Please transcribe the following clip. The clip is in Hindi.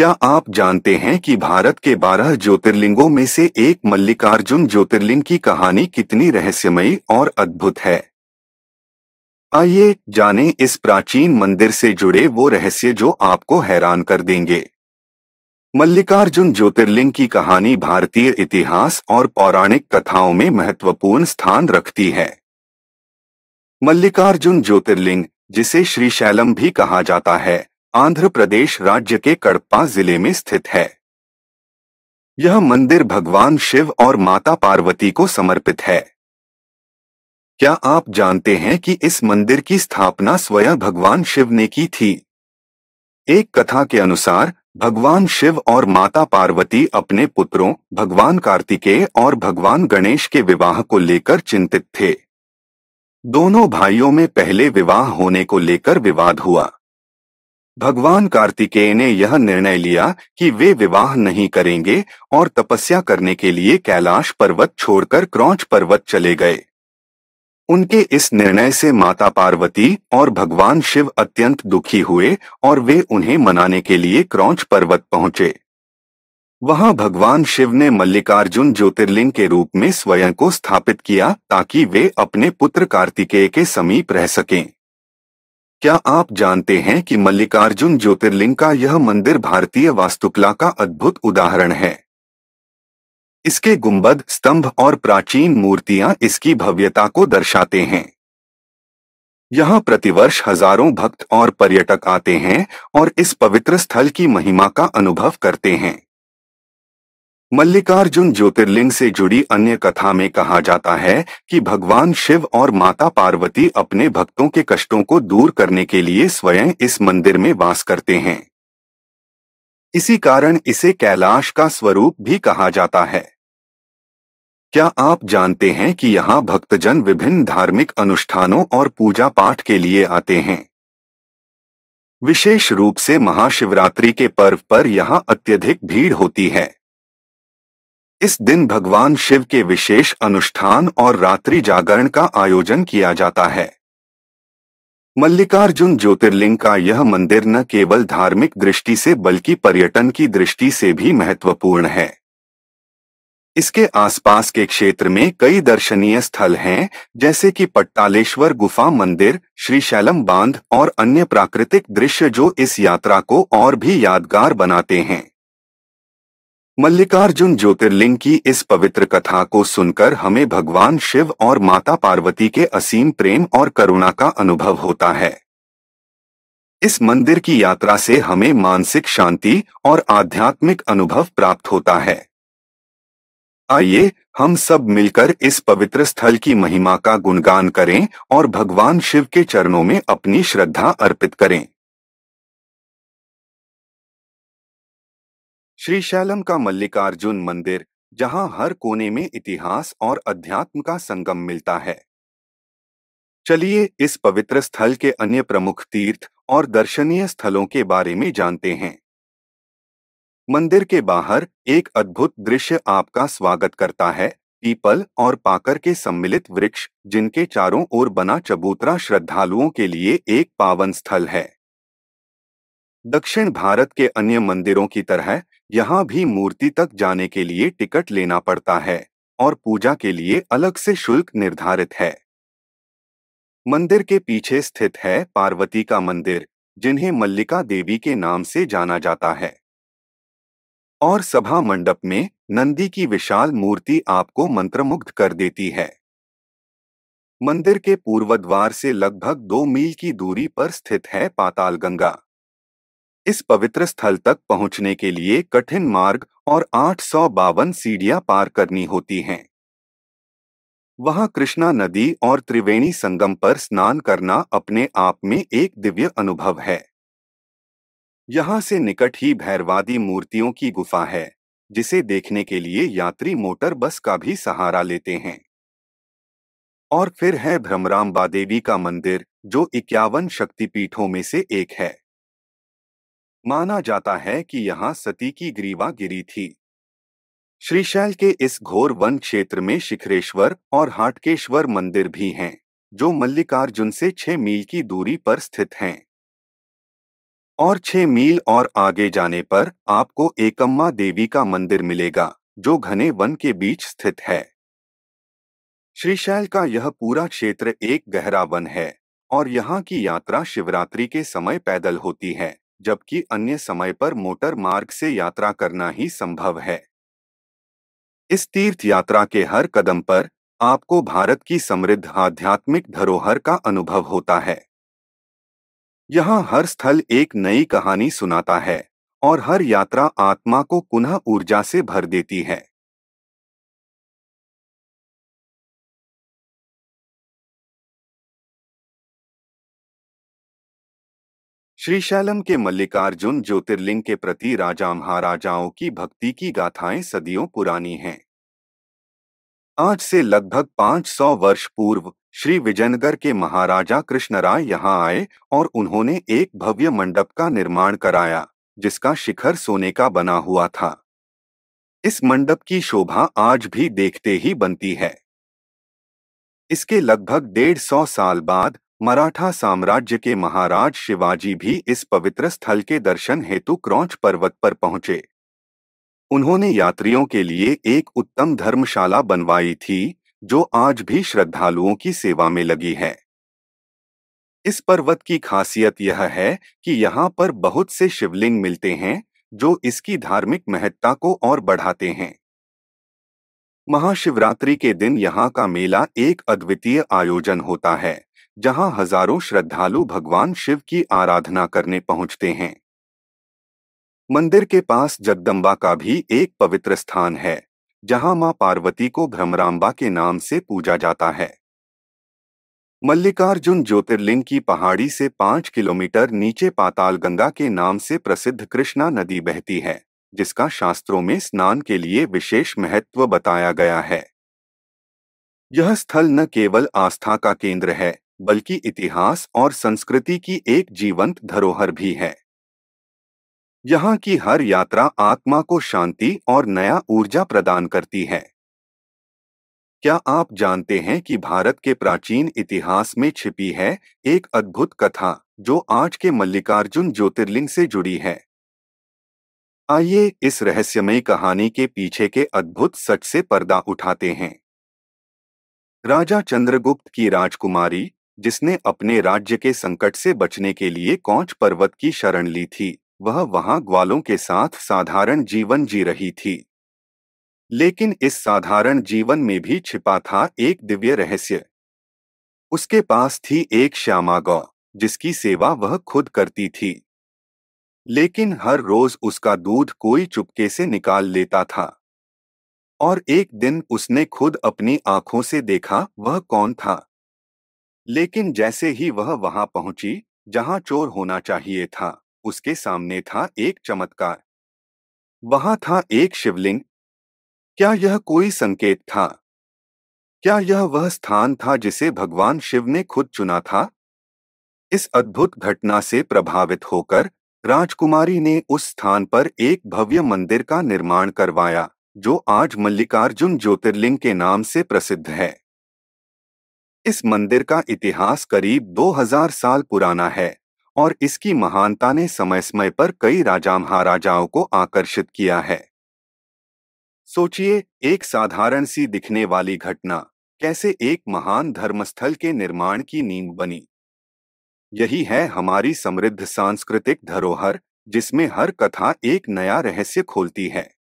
क्या आप जानते हैं कि भारत के 12 ज्योतिर्लिंगों में से एक मल्लिकार्जुन ज्योतिर्लिंग की कहानी कितनी रहस्यमयी और अद्भुत है? आइए जानें इस प्राचीन मंदिर से जुड़े वो रहस्य जो आपको हैरान कर देंगे। मल्लिकार्जुन ज्योतिर्लिंग की कहानी भारतीय इतिहास और पौराणिक कथाओं में महत्वपूर्ण स्थान रखती है। मल्लिकार्जुन ज्योतिर्लिंग, जिसे श्रीशैलम भी कहा जाता है, आंध्र प्रदेश राज्य के कड़प्पा जिले में स्थित है। यह मंदिर भगवान शिव और माता पार्वती को समर्पित है। क्या आप जानते हैं कि इस मंदिर की स्थापना स्वयं भगवान शिव ने की थी? एक कथा के अनुसार भगवान शिव और माता पार्वती अपने पुत्रों भगवान कार्तिकेय और भगवान गणेश के विवाह को लेकर चिंतित थे। दोनों भाइयों में पहले विवाह होने को लेकर विवाद हुआ। भगवान कार्तिकेय ने यह निर्णय लिया कि वे विवाह नहीं करेंगे और तपस्या करने के लिए कैलाश पर्वत छोड़कर क्रौंच पर्वत चले गए। उनके इस निर्णय से माता पार्वती और भगवान शिव अत्यंत दुखी हुए और वे उन्हें मनाने के लिए क्रौंच पर्वत पहुंचे। वहां भगवान शिव ने मल्लिकार्जुन ज्योतिर्लिंग के रूप में स्वयं को स्थापित किया ताकि वे अपने पुत्र कार्तिकेय के समीप रह सकें। क्या आप जानते हैं कि मल्लिकार्जुन ज्योतिर्लिंग का यह मंदिर भारतीय वास्तुकला का अद्भुत उदाहरण है? इसके गुंबद, स्तंभ और प्राचीन मूर्तियां इसकी भव्यता को दर्शाते हैं। यहाँ प्रतिवर्ष हजारों भक्त और पर्यटक आते हैं और इस पवित्र स्थल की महिमा का अनुभव करते हैं। मल्लिकार्जुन ज्योतिर्लिंग से जुड़ी अन्य कथा में कहा जाता है कि भगवान शिव और माता पार्वती अपने भक्तों के कष्टों को दूर करने के लिए स्वयं इस मंदिर में वास करते हैं। इसी कारण इसे कैलाश का स्वरूप भी कहा जाता है। क्या आप जानते हैं कि यहाँ भक्तजन विभिन्न धार्मिक अनुष्ठानों और पूजा पाठ के लिए आते हैं? विशेष रूप से महाशिवरात्रि के पर्व पर यहाँ अत्यधिक भीड़ होती है। इस दिन भगवान शिव के विशेष अनुष्ठान और रात्रि जागरण का आयोजन किया जाता है। मल्लिकार्जुन ज्योतिर्लिंग का यह मंदिर न केवल धार्मिक दृष्टि से बल्कि पर्यटन की दृष्टि से भी महत्वपूर्ण है। इसके आसपास के क्षेत्र में कई दर्शनीय स्थल हैं, जैसे कि पट्टालेश्वर गुफा मंदिर, श्रीशैलम बांध और अन्य प्राकृतिक दृश्य जो इस यात्रा को और भी यादगार बनाते हैं। मल्लिकार्जुन ज्योतिर्लिंग की इस पवित्र कथा को सुनकर हमें भगवान शिव और माता पार्वती के असीम प्रेम और करुणा का अनुभव होता है। इस मंदिर की यात्रा से हमें मानसिक शांति और आध्यात्मिक अनुभव प्राप्त होता है। आइए हम सब मिलकर इस पवित्र स्थल की महिमा का गुणगान करें और भगवान शिव के चरणों में अपनी श्रद्धा अर्पित करें। श्रीशैलम का मल्लिकार्जुन मंदिर, जहां हर कोने में इतिहास और अध्यात्म का संगम मिलता है। चलिए इस पवित्र स्थल के अन्य प्रमुख तीर्थ और दर्शनीय स्थलों के बारे में जानते हैं। मंदिर के बाहर एक अद्भुत दृश्य आपका स्वागत करता है। पीपल और पाकर के सम्मिलित वृक्ष, जिनके चारों ओर बना चबूतरा श्रद्धालुओं के लिए एक पावन स्थल है। दक्षिण भारत के अन्य मंदिरों की तरह यहाँ भी मूर्ति तक जाने के लिए टिकट लेना पड़ता है और पूजा के लिए अलग से शुल्क निर्धारित है। मंदिर के पीछे स्थित है पार्वती का मंदिर, जिन्हें मल्लिका देवी के नाम से जाना जाता है। और सभा मंडप में नंदी की विशाल मूर्ति आपको मंत्रमुग्ध कर देती है। मंदिर के पूर्व द्वार से लगभग 2 मील की दूरी पर स्थित है पातालगंगा। इस पवित्र स्थल तक पहुंचने के लिए कठिन मार्ग और 852 सीढ़ियां पार करनी होती हैं। वहां कृष्णा नदी और त्रिवेणी संगम पर स्नान करना अपने आप में एक दिव्य अनुभव है। यहां से निकट ही भैरवादी मूर्तियों की गुफा है, जिसे देखने के लिए यात्री मोटर बस का भी सहारा लेते हैं। और फिर है भ्रमरांबा देवी का मंदिर, जो 51 शक्तिपीठों में से एक है। माना जाता है कि यहाँ सती की ग्रीवा गिरी थी। श्रीशैल के इस घोर वन क्षेत्र में शिखरेश्वर और हाटकेश्वर मंदिर भी हैं, जो मल्लिकार्जुन से 6 मील की दूरी पर स्थित हैं। और 6 मील और आगे जाने पर आपको एकम्मा देवी का मंदिर मिलेगा, जो घने वन के बीच स्थित है। श्रीशैल का यह पूरा क्षेत्र एक गहरा वन है और यहाँ की यात्रा शिवरात्रि के समय पैदल होती है, जबकि अन्य समय पर मोटर मार्ग से यात्रा करना ही संभव है। इस तीर्थ यात्रा के हर कदम पर आपको भारत की समृद्ध आध्यात्मिक धरोहर का अनुभव होता है। यहाँ हर स्थल एक नई कहानी सुनाता है और हर यात्रा आत्मा को पुनः ऊर्जा से भर देती है। श्रीशैलम के मल्लिकार्जुन ज्योतिर्लिंग के प्रति राजा महाराजाओं की भक्ति की गाथाएं सदियों पुरानी हैं। आज से लगभग 500 वर्ष पूर्व श्री विजयनगर के महाराजा कृष्णराय यहाँ आए और उन्होंने एक भव्य मंडप का निर्माण कराया, जिसका शिखर सोने का बना हुआ था। इस मंडप की शोभा आज भी देखते ही बनती है। इसके लगभग 150 साल बाद मराठा साम्राज्य के महाराज शिवाजी भी इस पवित्र स्थल के दर्शन हेतु क्रौंच पर्वत पर पहुंचे। उन्होंने यात्रियों के लिए एक उत्तम धर्मशाला बनवाई थी, जो आज भी श्रद्धालुओं की सेवा में लगी है। इस पर्वत की खासियत यह है कि यहाँ पर बहुत से शिवलिंग मिलते हैं, जो इसकी धार्मिक महत्ता को और बढ़ाते हैं। महाशिवरात्रि के दिन यहाँ का मेला एक अद्वितीय आयोजन होता है, जहाँ हजारों श्रद्धालु भगवान शिव की आराधना करने पहुँचते हैं। मंदिर के पास जगदम्बा का भी एक पवित्र स्थान है, जहाँ मां पार्वती को भ्रमरांबा के नाम से पूजा जाता है। मल्लिकार्जुन ज्योतिर्लिंग की पहाड़ी से 5 किलोमीटर नीचे पातालगंगा के नाम से प्रसिद्ध कृष्णा नदी बहती है, जिसका शास्त्रों में स्नान के लिए विशेष महत्व बताया गया है। यह स्थल न केवल आस्था का केंद्र है, बल्कि इतिहास और संस्कृति की एक जीवंत धरोहर भी है। यहाँ की हर यात्रा आत्मा को शांति और नया ऊर्जा प्रदान करती है। क्या आप जानते हैं कि भारत के प्राचीन इतिहास में छिपी है एक अद्भुत कथा, जो आज के मल्लिकार्जुन ज्योतिर्लिंग से जुड़ी है? आइए इस रहस्यमयी कहानी के पीछे के अद्भुत सच से पर्दा उठाते हैं। राजा चंद्रगुप्त की राजकुमारी, जिसने अपने राज्य के संकट से बचने के लिए कौच पर्वत की शरण ली थी, वह वहां ग्वालों के साथ साधारण जीवन जी रही थी। लेकिन इस साधारण जीवन में भी छिपा था एक दिव्य रहस्य। उसके पास थी एक श्यामा गौ, जिसकी सेवा वह खुद करती थी। लेकिन हर रोज उसका दूध कोई चुपके से निकाल लेता था। और एक दिन उसने खुद अपनी आंखों से देखा वह कौन था। लेकिन जैसे ही वह वहां पहुंची, जहां चोर होना चाहिए था, उसके सामने था एक चमत्कार। वहां था एक शिवलिंग। क्या यह कोई संकेत था? क्या यह वह स्थान था जिसे भगवान शिव ने खुद चुना था? इस अद्भुत घटना से प्रभावित होकर राजकुमारी ने उस स्थान पर एक भव्य मंदिर का निर्माण करवाया, जो आज मल्लिकार्जुन ज्योतिर्लिंग के नाम से प्रसिद्ध है। इस मंदिर का इतिहास करीब 2000 साल पुराना है और इसकी महानता ने समय समय पर कई राजा महाराजाओं को आकर्षित किया है। सोचिए, एक साधारण सी दिखने वाली घटना कैसे एक महान धर्मस्थल के निर्माण की नींव बनी। यही है हमारी समृद्ध सांस्कृतिक धरोहर, जिसमें हर कथा एक नया रहस्य खोलती है।